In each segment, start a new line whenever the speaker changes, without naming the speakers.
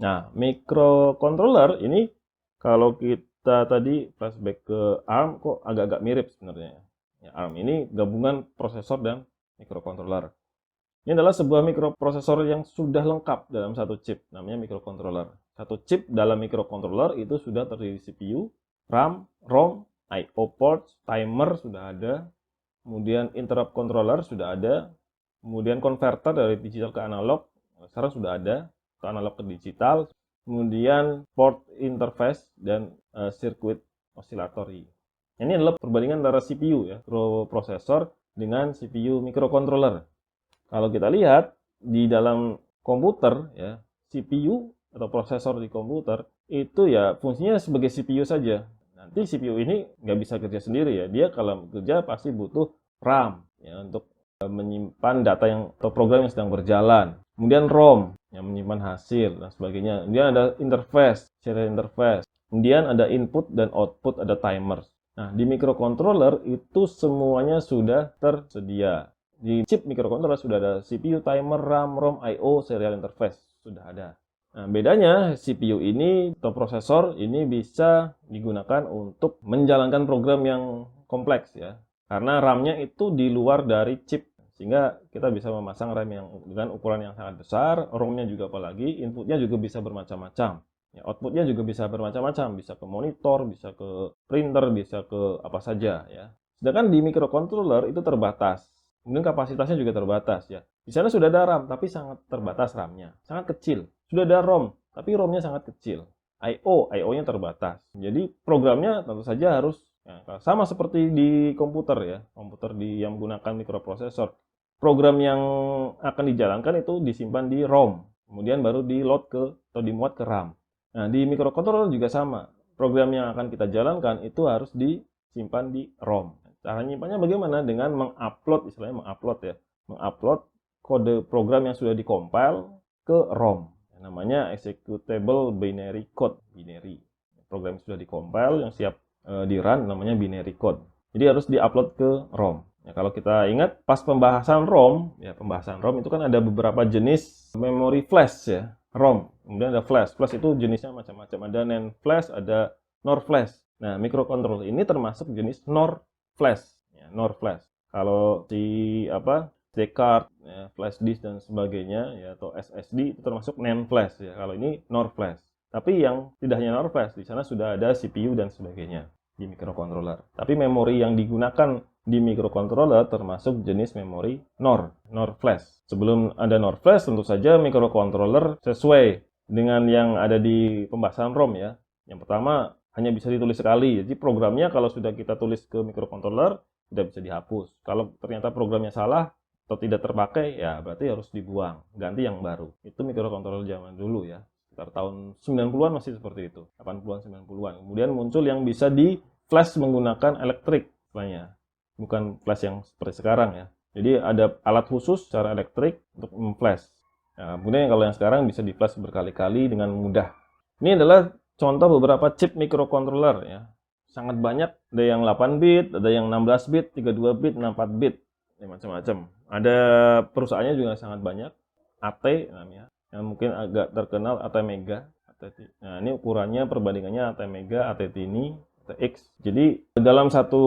Nah, microcontroller ini kalau kita tadi flashback ke ARM kok agak-agak mirip sebenarnya. Ya, ARM ini gabungan prosesor dan microcontroller. Ini adalah sebuah mikroprosesor yang sudah lengkap dalam satu chip, namanya microcontroller. Satu chip dalam microcontroller itu sudah terdiri CPU, RAM, ROM, I/O ports, timer sudah ada, kemudian interrupt controller sudah ada, kemudian converter dari digital ke analog, sekarang sudah ada, ke analog ke digital, kemudian port interface dan sirkuit oscillatory. Ini adalah perbandingan antara CPU ya, prosesor dengan CPU microcontroller. Kalau kita lihat di dalam komputer ya, CPU atau prosesor di komputer itu ya fungsinya sebagai CPU saja. Nanti CPU ini nggak bisa kerja sendiri ya. Dia kalau kerja pasti butuh RAM ya untuk menyimpan data yang atau program yang sedang berjalan. Kemudian ROM yang menyimpan hasil dan sebagainya. Kemudian ada interface, serial interface. Kemudian ada input dan output, ada timer. Nah, di microcontroller itu semuanya sudah tersedia. Di chip microcontroller sudah ada CPU, timer, RAM, ROM, I/O, serial interface sudah ada. Nah, bedanya CPU ini atau prosesor ini bisa digunakan untuk menjalankan program yang kompleks ya. Karena RAM-nya itu di luar dari chip sehingga kita bisa memasang RAM yang dengan ukuran yang sangat besar, ROM-nya juga apalagi, inputnya juga bisa bermacam-macam. Ya, outputnya juga bisa bermacam-macam, bisa ke monitor, bisa ke printer, bisa ke apa saja ya. Sedangkan di microcontroller itu terbatas. Kemudian kapasitasnya juga terbatas ya. Di sana sudah ada RAM, tapi sangat terbatas RAM-nya, sangat kecil. Sudah ada ROM, tapi ROM-nya sangat kecil. I/O-nya terbatas. Jadi programnya tentu saja harus ya, sama seperti di komputer ya, komputer yang menggunakan mikroprosesor. Program yang akan dijalankan itu disimpan di ROM, kemudian baru di load ke atau dimuat ke RAM. Nah, di microcontroller juga sama. Program yang akan kita jalankan itu harus disimpan di ROM. Cara nyimpannya bagaimana? Dengan mengupload, istilahnya mengupload ya. Mengupload kode program yang sudah dikompil ke ROM. Namanya executable binary code. Binary. Program yang sudah dikompil, yang siap di run, namanya binary code. Jadi harus diupload ke ROM. Ya, kalau kita ingat pas pembahasan ROM, ya pembahasan ROM itu kan ada beberapa jenis memori flash ya, ROM. Kemudian ada flash. Flash itu jenisnya macam-macam. Ada NAND flash, ada NOR flash. Nah, microcontroller ini termasuk jenis NOR flash, ya, NOR flash. Kalau si C-card, ya, flash disk dan sebagainya, ya, atau SSD itu termasuk NAND flash ya. Kalau ini NOR flash. Tapi yang tidak hanya NOR flash, di sana sudah ada CPU dan sebagainya di microcontroller. Tapi memori yang digunakan di microcontroller termasuk jenis memori NOR flash. Sebelum ada NOR flash, tentu saja microcontroller sesuai dengan yang ada di pembahasan ROM ya. Yang pertama, hanya bisa ditulis sekali. Jadi programnya kalau sudah kita tulis ke microcontroller, tidak bisa dihapus. Kalau ternyata programnya salah atau tidak terpakai, ya berarti harus dibuang, ganti yang baru. Itu microcontroller zaman dulu ya. Sekitar tahun 90-an masih seperti itu, 80-an, 90-an. Kemudian muncul yang bisa di flash menggunakan elektrik, istilahnya. Bukan flash yang seperti sekarang ya. Jadi ada alat khusus secara elektrik untuk memflash. Nah, kemudian kalau yang sekarang bisa di flash berkali-kali dengan mudah. Ini adalah contoh beberapa chip microcontroller ya. Sangat banyak, ada yang 8 bit, ada yang 16 bit, 32 bit, 64 bit, ya, macam-macam. Ada perusahaannya juga sangat banyak. AT namanya, yang mungkin agak terkenal ATmega. Nah, ini ukurannya perbandingannya ATmega, ATtiny, ATX. Jadi dalam satu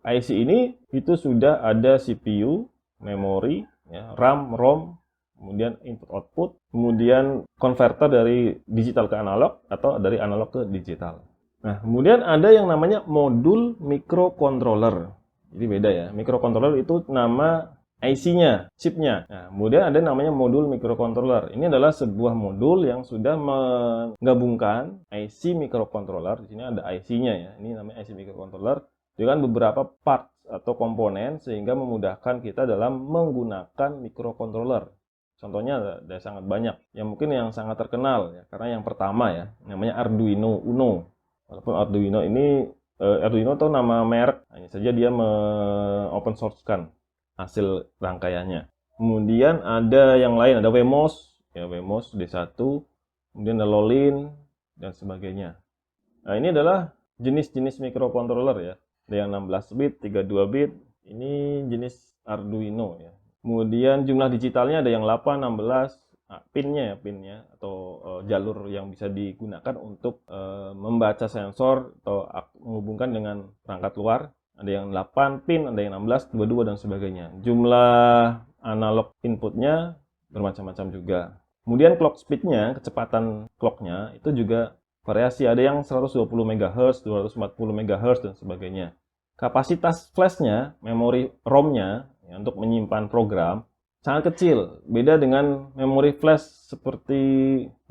IC ini itu sudah ada CPU, memori, ya, RAM, ROM, kemudian input output, kemudian converter dari digital ke analog atau dari analog ke digital. Nah, kemudian ada yang namanya modul microcontroller. Jadi beda ya. Microcontroller itu nama IC-nya, chipnya. Nah, kemudian ada namanya modul microcontroller. Ini adalah sebuah modul yang sudah menggabungkan IC microcontroller. Di sini ada IC-nya ya. Ini namanya IC microcontroller dengan beberapa parts atau komponen sehingga memudahkan kita dalam menggunakan microcontroller. Contohnya ada sangat banyak. Yang mungkin yang sangat terkenal ya, karena yang pertama ya, namanya Arduino Uno. Walaupun Arduino itu nama merek, hanya saja dia open source-kan hasil rangkaiannya. Kemudian ada yang lain, ada Wemos, ya Wemos D1, kemudian ada Lolin dan sebagainya. Nah, ini adalah jenis-jenis microcontroller ya. Ada yang 16 bit, 32 bit. Ini jenis Arduino ya. Kemudian jumlah digitalnya ada yang 8, 16, pinnya atau jalur yang bisa digunakan untuk membaca sensor atau menghubungkan dengan perangkat luar. Ada yang 8 pin, ada yang 16, 22 dan sebagainya. Jumlah analog inputnya bermacam-macam juga. Kemudian clock speednya, kecepatan clocknya itu juga variasi. Ada yang 120 MHz, 240 MHz dan sebagainya. Kapasitas flashnya, memori ROM-nya ya, untuk menyimpan program sangat kecil. Beda dengan memori flash seperti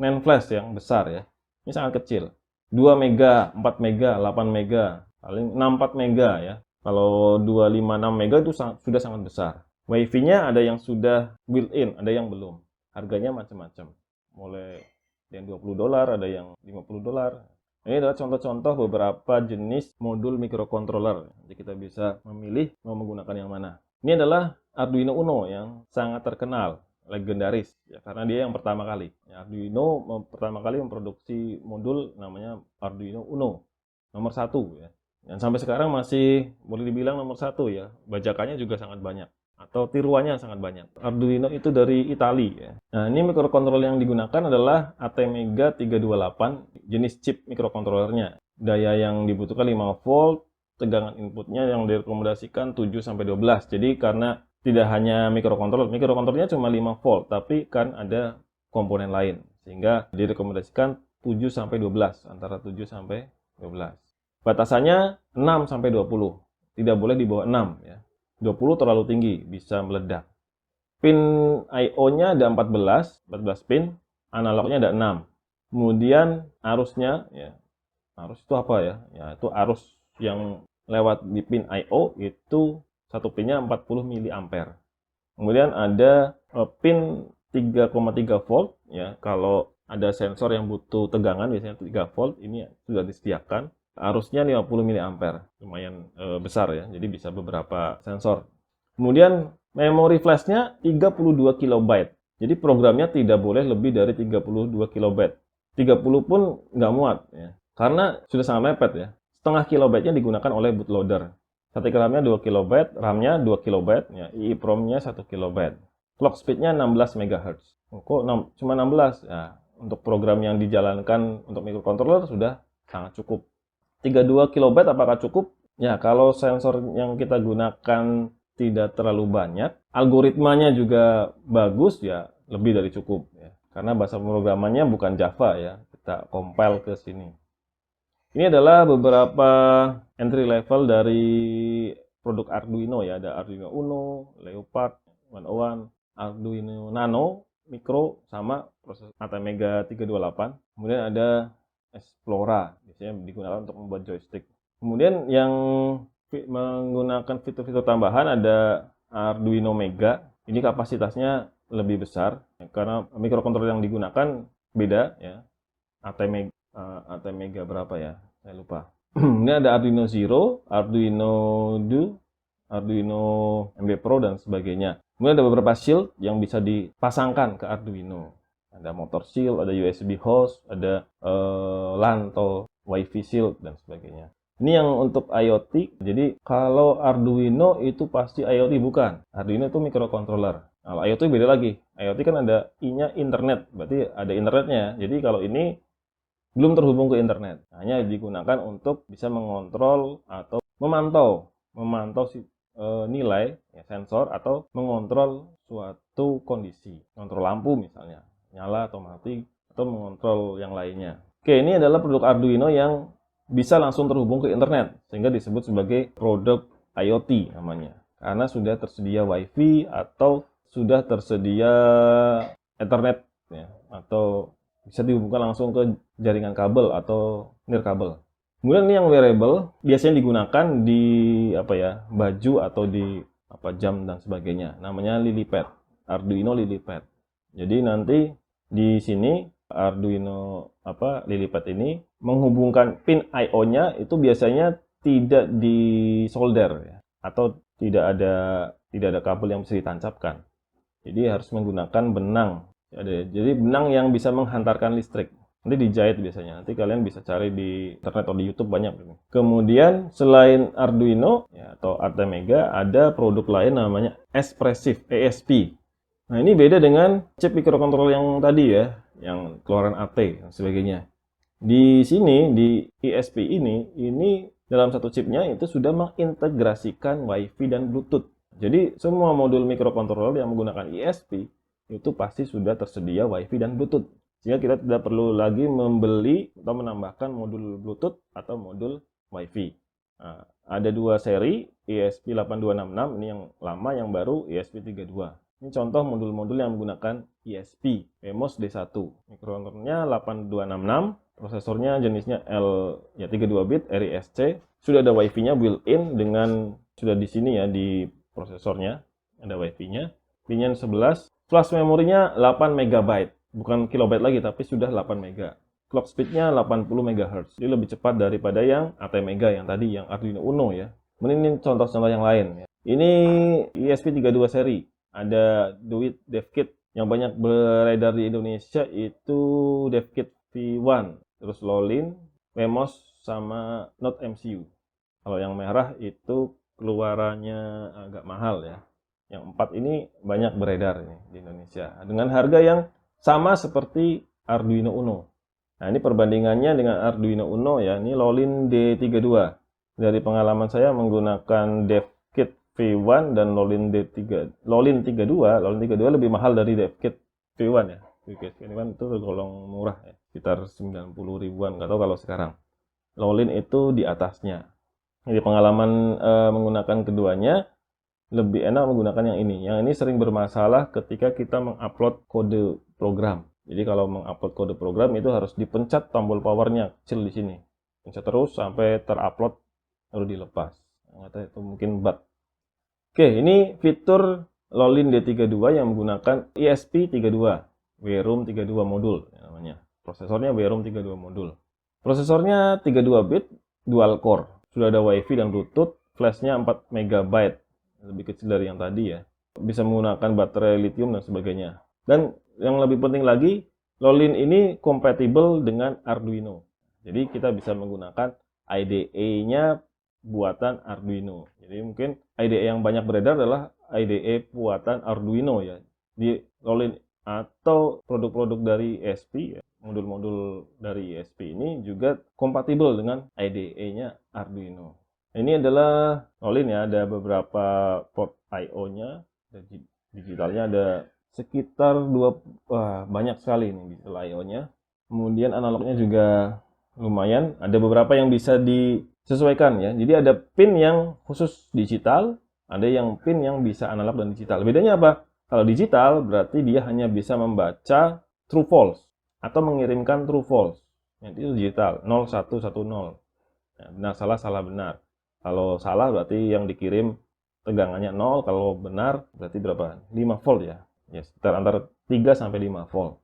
NAND flash yang besar ya. Ini sangat kecil. 2 mega, 4 mega, 8 mega, paling 64 mega ya. Kalau 256 mega itu sudah sangat besar. Wi-Fi-nya ada yang sudah built-in, ada yang belum. Harganya macam-macam. Mulai yang $20, ada yang $50. Ini adalah contoh-contoh beberapa jenis modul microcontroller. Jadi kita bisa memilih mau menggunakan yang mana. Ini adalah Arduino Uno yang sangat terkenal, legendaris ya, karena dia yang pertama kali. Ya, Arduino pertama kali memproduksi modul namanya Arduino Uno, nomor 1 ya. Dan sampai sekarang masih boleh dibilang nomor 1 ya. Bajakannya juga sangat banyak atau tiruannya sangat banyak. Arduino itu dari Italia ya. Nah, ini microcontroller yang digunakan adalah ATmega 328, jenis chip microcontrollernya. Daya yang dibutuhkan 5 volt, tegangan inputnya yang direkomendasikan 7-12. Jadi karena tidak hanya microcontrollernya cuma 5 volt, tapi kan ada komponen lain. Sehingga direkomendasikan 7-12, antara 7-12. Batasannya 6-20, tidak boleh di bawah 6 ya. 20 terlalu tinggi, bisa meledak. Pin I/O-nya ada 14 pin, analognya ada 6. Kemudian arusnya ya. Arus itu apa ya? Ya, itu arus yang lewat di pin I/O itu satu pinnya 40 mA. Kemudian ada pin 3,3 volt ya. Kalau ada sensor yang butuh tegangan biasanya 3 volt, ini sudah disediakan. Arusnya 50 mA, lumayan besar ya, jadi bisa beberapa sensor. Kemudian memori flashnya 32 KB, jadi programnya tidak boleh lebih dari 32 KB. 30 pun nggak muat ya, karena sudah sangat mepet ya. Setengah kilobyte-nya digunakan oleh bootloader. Static RAM-nya 2 KB, RAM-nya 2 KB, ya, EEPROM-nya 1 KB. Clock speed-nya 16 MHz. Kok cuma 16? Ya, untuk program yang dijalankan untuk microcontroller sudah sangat cukup. 32 KB apakah cukup? Ya, kalau sensor yang kita gunakan tidak terlalu banyak, algoritmanya juga bagus ya, lebih dari cukup ya. Karena bahasa pemrogramannya bukan Java ya, kita compile ke sini. Ini adalah beberapa entry level dari produk Arduino ya, ada Arduino Uno, Leopard 101, Arduino Nano, Micro, sama proses ATmega 328. Kemudian ada Explora, biasanya digunakan untuk membuat joystick. Kemudian yang menggunakan fitur-fitur tambahan ada Arduino Mega. Ini kapasitasnya lebih besar karena microcontroller yang digunakan beda ya. ATmega berapa ya? Saya lupa. Ini ada Arduino Zero, Arduino Do, Arduino MB Pro dan sebagainya. Kemudian ada beberapa shield yang bisa dipasangkan ke Arduino. Ada motor shield, ada USB host, ada LAN atau Wi-Fi shield dan sebagainya. Ini yang untuk IoT. Jadi kalau Arduino itu pasti IoT, bukan. Arduino itu microcontroller. Kalau IoT beda lagi. IoT kan ada I-nya internet, berarti ada internetnya. Jadi kalau ini belum terhubung ke internet. Hanya digunakan untuk bisa mengontrol atau memantau nilai ya, sensor atau mengontrol suatu kondisi. Kontrol lampu misalnya, nyala atau mati, atau mengontrol yang lainnya. Oke, ini adalah produk Arduino yang bisa langsung terhubung ke internet, sehingga disebut sebagai produk IoT namanya. Karena sudah tersedia Wi-Fi atau sudah tersedia Ethernet ya, atau bisa dihubungkan langsung ke jaringan kabel atau nirkabel. Kemudian ini yang wearable biasanya digunakan di baju atau di jam dan sebagainya. Namanya LilyPad, Arduino LilyPad. Jadi nanti di sini Arduino LilyPad ini menghubungkan pin I/O-nya itu biasanya tidak disolder ya, atau tidak ada kabel yang bisa ditancapkan. Jadi harus menggunakan benang. Jadi benang yang bisa menghantarkan listrik. Nanti dijahit biasanya. Nanti kalian bisa cari di internet atau di YouTube banyak. Kemudian selain Arduino ya, atau ATmega, ada produk lain namanya Espressif, ESP. Nah, ini beda dengan chip microcontroller yang tadi ya, yang keluaran AT dan sebagainya. Di sini, di ISP ini dalam satu chipnya itu sudah mengintegrasikan WiFi dan Bluetooth. Jadi, semua modul microcontroller yang menggunakan ISP itu pasti sudah tersedia WiFi dan Bluetooth. Sehingga kita tidak perlu lagi membeli atau menambahkan modul Bluetooth atau modul WiFi. Nah, ada dua seri, ESP8266, ini yang lama, yang baru ESP32. Ini contoh modul-modul yang menggunakan ISP, PMOS D1. Microcontrollernya 8266, prosesornya jenisnya L ya 32 bit RISC. Sudah ada WiFi-nya built-in dengan sudah di sini ya di prosesornya ada WiFi-nya. Pinnya 11, flash memorinya 8 MB. Bukan kilobyte lagi tapi sudah 8 MB. Clock speed-nya 80 MHz. Jadi lebih cepat daripada yang ATmega yang tadi yang Arduino Uno ya. Ini contoh-contoh yang lain ya. Ini ESP32 seri. Ada Duit DevKit yang banyak beredar di Indonesia itu DevKit V1, terus Lolin, Memos, sama Node MCU. Kalau yang merah itu keluarannya agak mahal ya. Yang 4 ini banyak beredar ini di Indonesia dengan harga yang sama seperti Arduino Uno. Nah, ini perbandingannya dengan Arduino Uno ya. Ini Lolin D32. Dari pengalaman saya menggunakan DevKit V1 dan Lolin 32 lebih mahal dari DevKit V1 ya. DevKit V1 itu tergolong murah ya, sekitar 90 ribuan, nggak tahu kalau sekarang. Lolin itu di atasnya. Jadi pengalaman menggunakan keduanya lebih enak menggunakan yang ini. Yang ini sering bermasalah ketika kita mengupload kode program. Jadi kalau mengupload kode program itu harus dipencet tombol powernya kecil di sini. Pencet terus sampai terupload baru dilepas. Nggak tahu itu mungkin bug. Oke, ini fitur Lolin D32 yang menggunakan ESP32, WROM 32 modul namanya. Prosesornya WROM 32 modul. Prosesornya 32 bit, dual core. Sudah ada WiFi dan Bluetooth, flashnya 4 MB, lebih kecil dari yang tadi ya. Bisa menggunakan baterai lithium dan sebagainya. Dan yang lebih penting lagi, Lolin ini kompatibel dengan Arduino. Jadi kita bisa menggunakan IDE-nya buatan Arduino. Jadi mungkin IDE yang banyak beredar adalah IDE buatan Arduino ya. Di Lolin atau produk-produk dari ESP ya, modul-modul dari ESP ini juga kompatibel dengan IDE-nya Arduino. Ini adalah Lolin ya, ada beberapa port I/O-nya, digitalnya ada sekitar banyak sekali nih digital I/O-nya. Kemudian analognya juga lumayan, ada beberapa yang bisa disesuaikan ya. Jadi ada pin yang khusus digital, ada yang pin yang bisa analog dan digital. Bedanya apa? Kalau digital berarti dia hanya bisa membaca true false atau mengirimkan true false. Yang itu digital 0 1 1 0. Nah, benar salah salah benar. Kalau salah berarti yang dikirim tegangannya 0, kalau benar berarti berapa? 5 volt ya. Ya, sekitar antara 3 sampai 5 volt.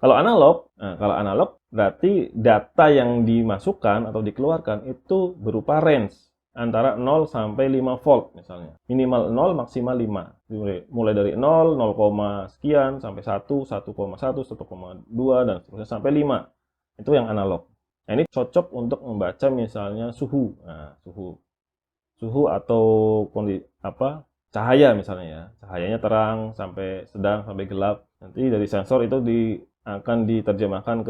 Kalau analog berarti data yang dimasukkan atau dikeluarkan itu berupa range antara 0 sampai 5 volt misalnya. Minimal 0, maksimal 5. Mulai dari 0, 0, sekian sampai 1, 1,1, 1,2 dan seterusnya sampai 5. Itu yang analog. Nah, ini cocok untuk membaca misalnya suhu. Nah, suhu atau cahaya misalnya ya. Cahayanya terang sampai sedang sampai gelap. Nanti dari sensor itu akan diterjemahkan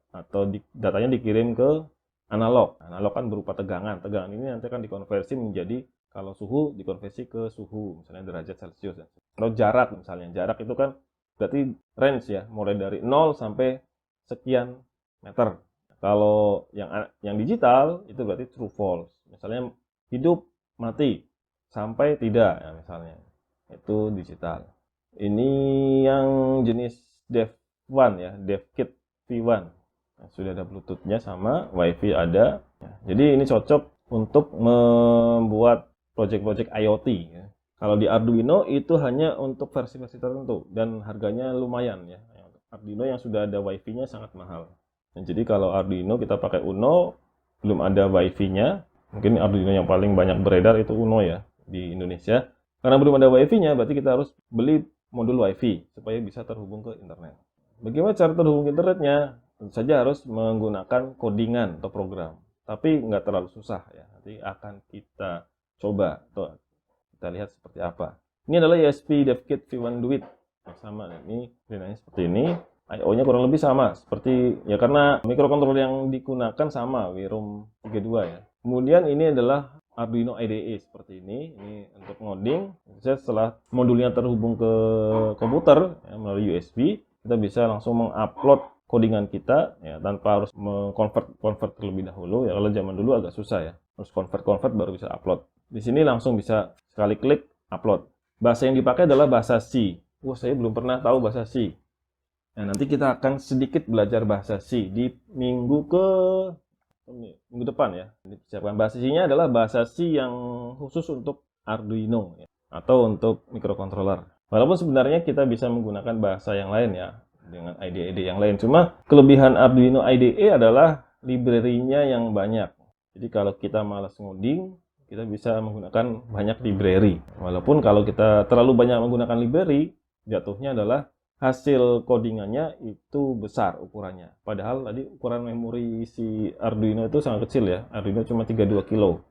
atau datanya dikirim ke analog. Analog kan berupa tegangan. Tegangan ini nanti akan dikonversi menjadi, kalau suhu dikonversi ke suhu, misalnya derajat Celcius. Atau jarak misalnya. Jarak itu kan berarti range ya, mulai dari 0 sampai sekian meter. Kalau yang digital itu berarti true false. Misalnya hidup, mati, sampai tidak ya misalnya. Itu digital. Ini yang jenis Dev1 ya, DevKit V1. Nah, sudah ada Bluetooth-nya sama WiFi ada. Jadi ini cocok untuk membuat project-project IoT ya. Kalau di Arduino itu hanya untuk versi-versi tertentu dan harganya lumayan ya. Arduino yang sudah ada WiFi-nya sangat mahal. Nah, jadi kalau Arduino kita pakai Uno, belum ada WiFi-nya, mungkin Arduino yang paling banyak beredar itu Uno ya di Indonesia. Karena belum ada WiFi-nya, berarti kita harus beli modul WiFi supaya bisa terhubung ke internet. Bagaimana cara terhubung ke internetnya? Tentu saja harus menggunakan codingan atau program. Tapi nggak terlalu susah ya. Nanti akan kita coba atau kita lihat seperti apa. Ini adalah ESP DevKit V1 Duit. sama. Ini pilihannya seperti ini. I/O-nya kurang lebih sama seperti ya, karena microcontroller yang digunakan sama WROM 32 ya. Kemudian ini adalah Arduino IDE seperti ini untuk ngoding. Setelah modulnya terhubung ke komputer ya, melalui USB, kita bisa langsung mengupload codingan kita ya, tanpa harus convert terlebih dahulu ya. Kalau zaman dulu agak susah ya, harus convert baru bisa upload. Di sini langsung bisa sekali klik upload. Bahasa yang dipakai adalah bahasa C. Wah, saya belum pernah tahu bahasa C. Nah, nanti kita akan sedikit belajar bahasa C di minggu depan ya. Dipersiapkan. Bahasa C-nya adalah bahasa C yang khusus untuk Arduino ya, atau untuk microcontroller. Walaupun sebenarnya kita bisa menggunakan bahasa yang lain ya, dengan IDE yang lain. Cuma kelebihan Arduino IDE adalah library-nya yang banyak. Jadi kalau kita malas ngoding, kita bisa menggunakan banyak library. Walaupun kalau kita terlalu banyak menggunakan library, jatuhnya adalah hasil codingannya itu besar ukurannya. Padahal tadi ukuran memori si Arduino itu sangat kecil ya. Arduino cuma 32 kilo.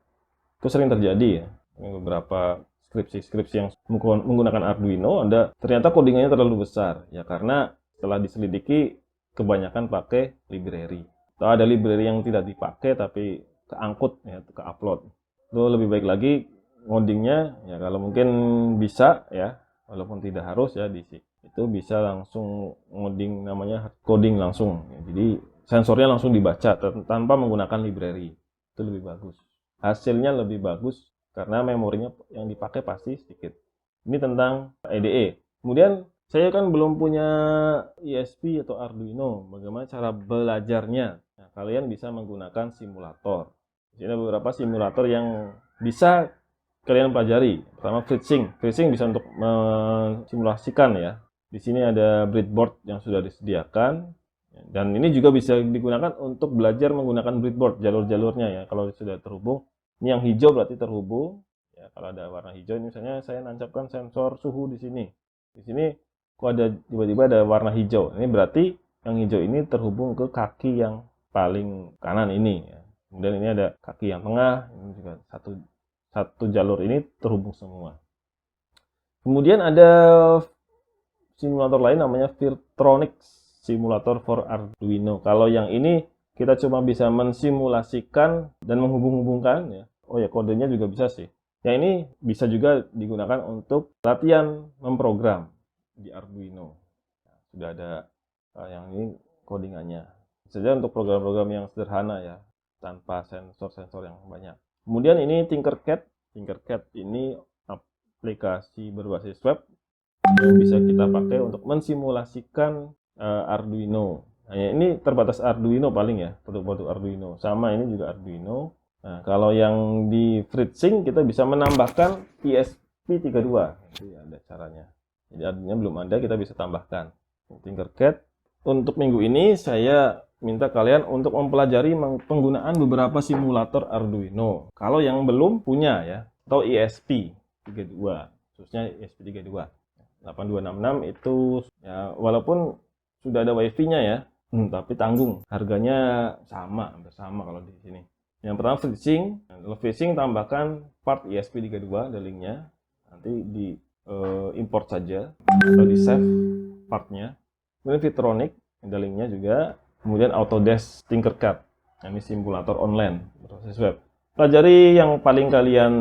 Itu sering terjadi ya. Beberapa skripsi yang menggunakan Arduino, ternyata codingannya terlalu besar. Ya karena setelah diselidiki, kebanyakan pakai library. Atau ada library yang tidak dipakai tapi keangkut ya, ke upload. Itu lebih baik lagi ngodingnya ya, kalau mungkin bisa ya, walaupun tidak harus ya, itu bisa langsung ngoding, namanya hard coding langsung ya. Jadi sensornya langsung dibaca tanpa menggunakan library. Itu lebih bagus. Hasilnya lebih bagus karena memorinya yang dipakai pasti sedikit. Ini tentang IDE. Kemudian saya kan belum punya ESP atau Arduino. Bagaimana cara belajarnya? Nah, kalian bisa menggunakan simulator. Di sini ada beberapa simulator yang bisa kalian pelajari. Pertama FreeSync. FreeSync bisa untuk mensimulasikan ya. Di sini ada breadboard yang sudah disediakan. Dan ini juga bisa digunakan untuk belajar menggunakan breadboard, jalur-jalurnya ya. Kalau sudah terhubung, ini yang hijau berarti terhubung. Ya, kalau ada warna hijau, ini misalnya saya nancapkan sensor suhu di sini. Di sini kok ada tiba-tiba ada warna hijau. Ini berarti yang hijau ini terhubung ke kaki yang paling kanan ini. Ya. Kemudian ini ada kaki yang tengah. Ini juga satu jalur ini terhubung semua. Kemudian ada simulator lain namanya Virtronic Simulator for Arduino. Kalau yang ini kita cuma bisa mensimulasikan dan menghubung-hubungkan ya. Oh ya, kodenya juga bisa sih. Yang ini bisa juga digunakan untuk latihan memprogram di Arduino. Sudah ada yang ini codingannya. Saja untuk program-program yang sederhana ya, tanpa sensor-sensor yang banyak. Kemudian ini Tinkercad. Tinkercad ini aplikasi berbasis web yang bisa kita pakai untuk mensimulasikan Arduino. Nah, ini terbatas Arduino paling ya, produk-produk Arduino. Sama ini juga Arduino. Nah, kalau yang di FreeSync kita bisa menambahkan ESP32. Jadi ada caranya. Jadi Arduino belum ada, kita bisa tambahkan. Tinkercad. Untuk minggu ini saya minta kalian untuk mempelajari penggunaan beberapa simulator Arduino. Kalau yang belum punya ya, atau ESP32, khususnya ESP32. 8266 itu ya, walaupun sudah ada wifi-nya ya, tapi tanggung. Harganya hampir sama kalau di sini. Yang pertama FreeSync. FreeSync tambahkan part ESP32, ada linknya. Nanti di import saja atau di save partnya. Kemudian Virtronic, ada linknya juga. Kemudian Autodesk Tinkercad. Ini simulator online berbasis web. Pelajari yang paling kalian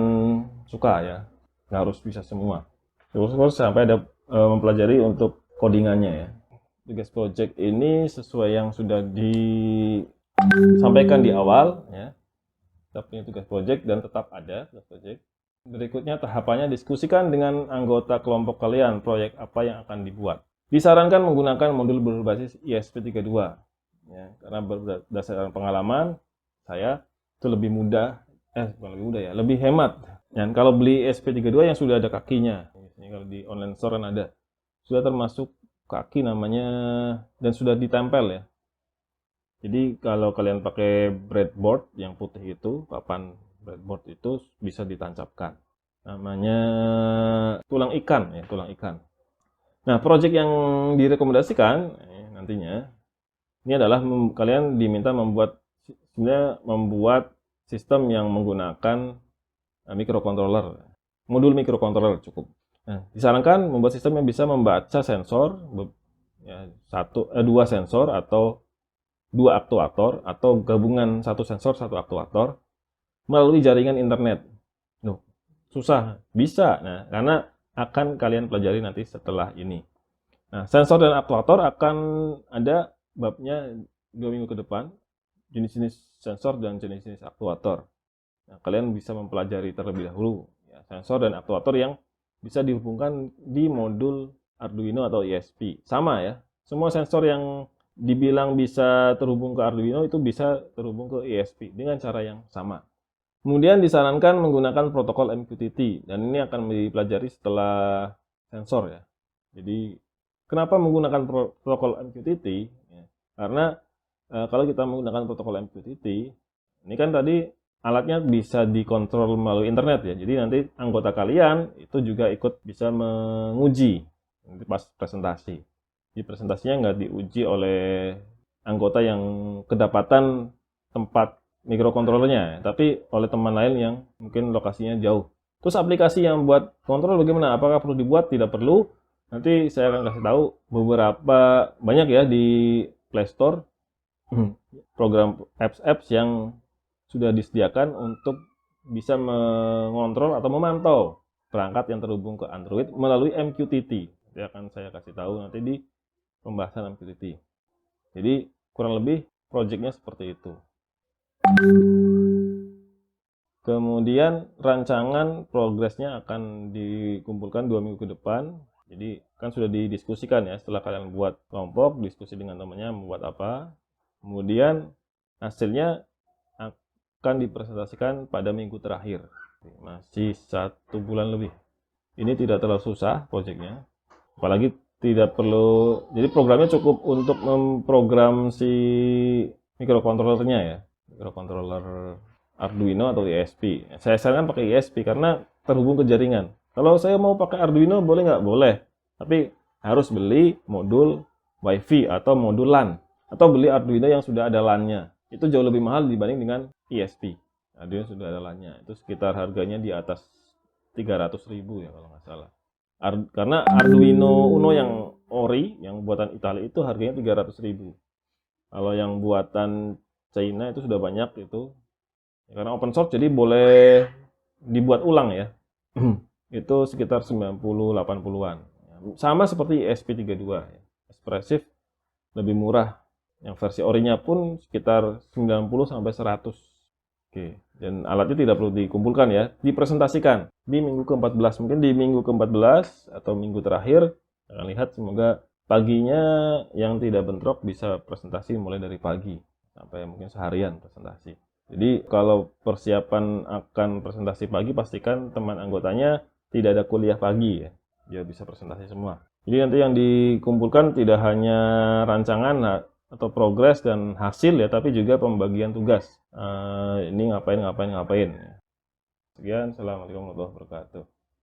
suka ya, nggak harus bisa semua. Terus sampai ada mempelajari untuk codingannya ya. Tugas project ini sesuai yang sudah disampaikan di awal ya. Kita punya tugas project dan tetap ada tugas project. Berikutnya tahapannya diskusikan dengan anggota kelompok kalian proyek apa yang akan dibuat. Disarankan menggunakan modul berbasis ESP32 ya, karena berdasarkan pengalaman saya itu lebih mudah, bukan lebih mudah ya, lebih hemat. Dan kalau beli ESP32 yang sudah ada kakinya, ini kalau di online store kan ada, sudah termasuk kaki namanya dan sudah ditempel ya. Jadi kalau kalian pakai breadboard yang putih itu, papan breadboard itu bisa ditancapkan. Namanya tulang ikan ya, tulang ikan. Nah, project yang direkomendasikan nantinya ini adalah kalian diminta membuat sistem yang menggunakan microcontroller. Modul microcontroller cukup. Nah, disarankan membuat sistem yang bisa membaca sensor, ya, dua sensor atau dua aktuator, atau gabungan satu sensor satu aktuator melalui jaringan internet. Loh, susah? Bisa. Nah, karena akan kalian pelajari nanti setelah ini. Nah, sensor dan aktuator akan ada babnya 2 minggu ke depan, jenis-jenis sensor dan jenis-jenis aktuator. Nah, kalian bisa mempelajari terlebih dahulu ya, sensor dan aktuator yang bisa dihubungkan di modul Arduino atau ESP. Sama ya, semua sensor yang dibilang bisa terhubung ke Arduino itu bisa terhubung ke ESP dengan cara yang sama. Kemudian disarankan menggunakan protokol MQTT, dan ini akan dipelajari setelah sensor ya. Jadi kenapa menggunakan protokol MQTT? Ya, karena kalau kita menggunakan protokol MQTT, ini kan tadi alatnya bisa dikontrol melalui internet ya. Jadi nanti anggota kalian itu juga ikut bisa menguji nanti pas presentasi. Di presentasinya nggak diuji oleh anggota yang kedapatan tempat mikrokontrolernya, tapi oleh teman lain yang mungkin lokasinya jauh. Terus aplikasi yang buat kontrol bagaimana? Apakah perlu dibuat? Tidak perlu. Nanti saya akan kasih tahu beberapa banyak ya di Play Store program apps yang sudah disediakan untuk bisa mengontrol atau memantau perangkat yang terhubung ke Android melalui MQTT. Nanti akan saya kasih tahu nanti di pembahasan MQTT. Jadi kurang lebih projectnya seperti itu. Kemudian rancangan progresnya akan dikumpulkan 2 minggu ke depan. Jadi kan sudah didiskusikan ya, setelah kalian buat kelompok, diskusi dengan temannya membuat apa. Kemudian hasilnya akan dipresentasikan pada minggu terakhir. Masih 1 bulan lebih. Ini tidak terlalu susah projectnya. Apalagi tidak perlu, jadi programnya cukup untuk memprogram si mikrokontrolernya ya. Mikrokontroler Arduino atau ESP. Saya sarankan pakai ESP karena terhubung ke jaringan. Kalau saya mau pakai Arduino boleh nggak? Boleh. Tapi harus beli modul WiFi atau modul LAN. Atau beli Arduino yang sudah ada LAN-nya. Itu jauh lebih mahal dibanding dengan ESP. Arduino sudah ada LAN-nya. Itu sekitar harganya di atas 300.000 ya kalau nggak salah. Karena Arduino Uno yang ori, yang buatan Italia itu harganya 300.000. Kalau yang buatan China itu sudah banyak itu. Karena open source jadi boleh dibuat ulang ya. Itu sekitar 90-80-an. Sama seperti ESP32 ya. Espressif lebih murah. Yang versi orinya pun sekitar 90-100. Oke, dan alatnya tidak perlu dikumpulkan ya, dipresentasikan di minggu ke-14. Mungkin di minggu ke-14 atau minggu terakhir akan lihat, semoga paginya yang tidak bentrok bisa presentasi mulai dari pagi sampai mungkin seharian presentasi. Jadi kalau persiapan akan presentasi pagi, pastikan teman anggotanya tidak ada kuliah pagi ya, dia bisa presentasi semua. Jadi nanti yang dikumpulkan tidak hanya rancangan atau progres dan hasil ya, tapi juga pembagian tugas. Ini ngapain. Sekian, assalamualaikum warahmatullahi wabarakatuh.